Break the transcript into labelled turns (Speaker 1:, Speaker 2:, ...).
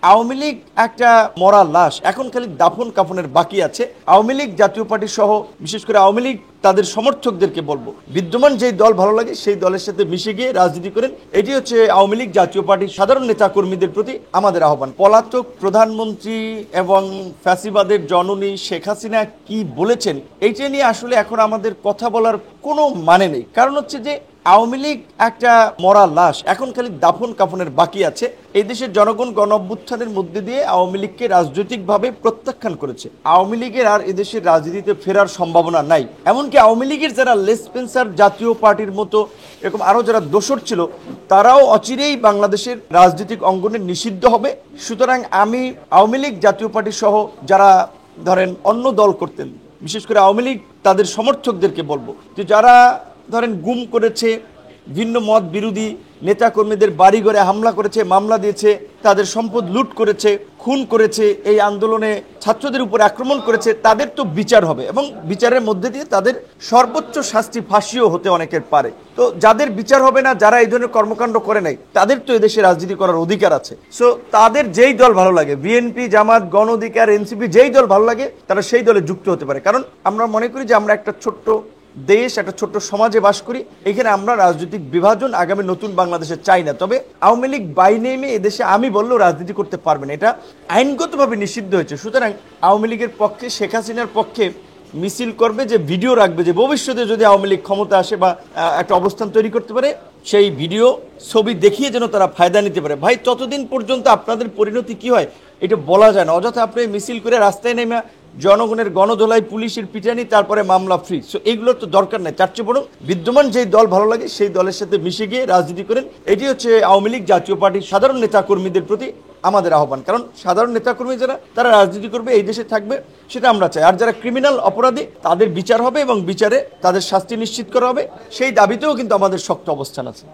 Speaker 1: আওয়ামী লীগ একটা মরা লাশ, এখন খালি দাফন কাফনের বাকি আছে। আওয়ামী লীগ জাতীয় পার্টি সহ বিশেষ করে আওয়ামী লীগ তাদের সমর্থকদেরকে বলবো, বিদ্যমান যেই দল ভালো লাগে সেই দলের সাথে মিশে গিয়ে রাজনীতি করেন। এটি হচ্ছে আওয়ামী লীগ জাতীয় পার্টির সাধারণ নেতা কর্মীদের প্রতি আমাদের আহ্বান। পলাতক প্রধানমন্ত্রী এবং ফ্যাসিবাদের জননী শেখ হাসিনা কি বলেছেন এইটা নিয়ে আসলে এখন আমাদের কথা বলার কোনো মানে নেই। কারণ হচ্ছে যে আওয়ামী লীগ একটা মরা লাশ, এখন খালি দাফন কাফনের বাকি আছে। এই দেশের জনগণ গণ অভ্যুত্থানের মধ্যে দিয়ে আওয়ামী লীগকে রাজনৈতিকভাবে প্রত্যাখ্যান করেছে। আওয়ামী লীগের আর এদেশের রাজনীতিতে ফেরার সম্ভাবনা নাই। এমনকি আওয়ামী লীগের যারা লেসপেন্সার জাতীয় পার্টির মতো এরকম আরো যারা দোসর ছিল, তারাও অচিরেই বাংলাদেশের রাজনৈতিক অঙ্গনে নিষিদ্ধ হবে। সুতরাং আমি আওয়ামী লীগ জাতীয় পার্টি সহ যারা ধরেন অন্য দল করতেন, বিশেষ করে আওয়ামী লীগ তাদের সমর্থকদেরকে বলবো যে যারা ধরেন গুম করেছে, ভিন্ন মত বিরোধী নেতাকর্মীদের বাড়িঘরে হামলা করেছে, মামলা দিয়েছে, তাদের সম্পদ লুট করেছে, খুন করেছে, এই আন্দোলনে ছাত্রদের উপর আক্রমণ করেছে, তাদের তো বিচার হবে এবং বিচারের মধ্যে দিয়ে তাদের সর্বোচ্চ শাস্তি ফাঁসিও হতে অনেকের পারে। তো যাদের বিচার হবে না, যারা এই ধরনের কর্মকাণ্ড করে নাই, তাদের তো এদেশে রাজনীতি করার অধিকার আছে। সো তাদের যেই দল ভালো লাগে, বিএনপি, জামাত, গণ অধিকার, এনসিপি, যেই দল ভালো লাগে তারা সেই দলে যুক্ত হতে পারে। কারণ আমরা মনে করি যে আমরা একটা ছোট্ট দেশ, একটা ছোট্ট সমাজে বাস করি। এখানে আমরা রাজনৈতিক বিভাজন আগামী নতুন বাংলাদেশে চাই না। তবে আওয়ামী লীগ বাই নেমে এদেশে আমি বললেও রাজনীতি করতে পারবে না, এটা আইনগতভাবে নিষিদ্ধ হয়েছে। সুতরাং আওয়ামী লীগের পক্ষে, শেখ হাসিনার পক্ষে মিছিল করবে, যে ভিডিও রাখবে, যে ভবিষ্যতে যদি আওয়ামী লীগ ক্ষমতা আসে বা একটা অবস্থান তৈরি করতে পারে, সেই ভিডিও ছবি দেখিয়ে যেন তারা ফায়দা নিতে পারে। ভাই, ততদিন পর্যন্ত আপনাদের পরিণতি কি হয় এটা বলা যায় না। অযথা আপনি মিছিল করে রাস্তায় নেমে জনগণের গণধোলাই, পুলিশের পিটানি, তারপরে মামলা ফ্রি। সো এইগুলোর তো দরকার নেই। তার চেয়ে বরং বিদ্যমান যেই দল ভালো লাগে সেই দলের সাথে মিশে গিয়ে রাজনীতি করেন। এটি হচ্ছে আওয়ামী লীগ জাতীয় পার্টির সাধারণ নেতা কর্মীদের প্রতি আমাদের আহ্বান। কারণ সাধারণ নেতাকর্মী যারা, তারা রাজনীতি করবে, এই দেশে থাকবে, সেটা আমরা চাই। আর যারা ক্রিমিনাল অপরাধী তাদের বিচার হবে এবং বিচারে তাদের শাস্তি নিশ্চিত করা হবে, সেই দাবিতেও কিন্তু আমাদের শক্ত অবস্থান আছে।